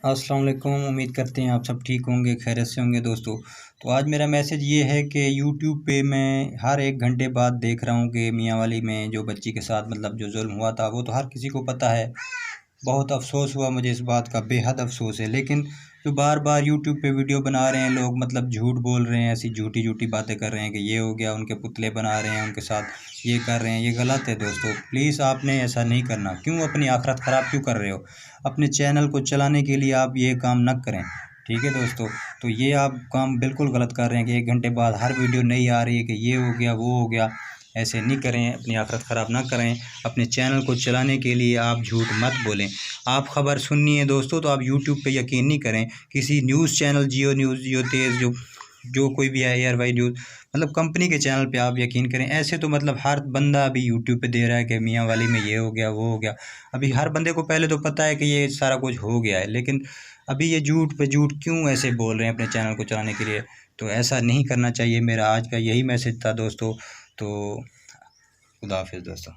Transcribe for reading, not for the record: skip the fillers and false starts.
अस्सलाम वालेकुम। उम्मीद करते हैं आप सब ठीक होंगे, खैरियत से होंगे दोस्तों। तो आज मेरा मैसेज ये है कि यूट्यूब पे मैं हर 1 घंटे बाद देख रहा हूँ कि मियाँ वाली में जो बच्ची के साथ मतलब जो जुल्म हुआ था वो तो हर किसी को पता है। बहुत अफ़सोस हुआ मुझे इस बात का, बेहद अफ़सोस है। लेकिन जो बार बार यूट्यूब पे वीडियो बना रहे हैं लोग, मतलब झूठ बोल रहे हैं, ऐसी झूठी झूठी बातें कर रहे हैं कि ये हो गया, उनके पुतले बना रहे हैं, उनके साथ ये कर रहे हैं, ये गलत है दोस्तों। प्लीज़ आपने ऐसा नहीं करना। क्यों अपनी आखिरत ख़राब क्यों कर रहे हो? अपने चैनल को चलाने के लिए आप ये काम न करें, ठीक है दोस्तों। तो ये आप काम बिल्कुल गलत कर रहे हैं कि 1 घंटे बाद हर वीडियो नई आ रही है कि ये हो गया, वो हो गया। ऐसे नहीं करें, अपनी आखिरत ख़राब ना करें। अपने चैनल को चलाने के लिए आप झूठ मत बोलें। आप ख़बर सुननी है दोस्तों तो आप यूट्यूब पे यकीन नहीं करें, किसी न्यूज़ चैनल, जियो न्यूज़, जियो तेज़, जो कोई भी है, एयर वाई न्यूज़, मतलब कंपनी के चैनल पे आप यकीन करें। ऐसे तो मतलब हर बंदा अभी यूट्यूब पे दे रहा है कि मियाँ वाली में ये हो गया, वो हो गया। अभी हर बंदे को पहले तो पता है कि ये सारा कुछ हो गया है, लेकिन अभी ये झूठ पे झूठ क्यों ऐसे बोल रहे हैं अपने चैनल को चलाने के लिए? तो ऐसा नहीं करना चाहिए। मेरा आज का यही मैसेज था दोस्तों। तो खुदा हाफिज़ दोस्तों।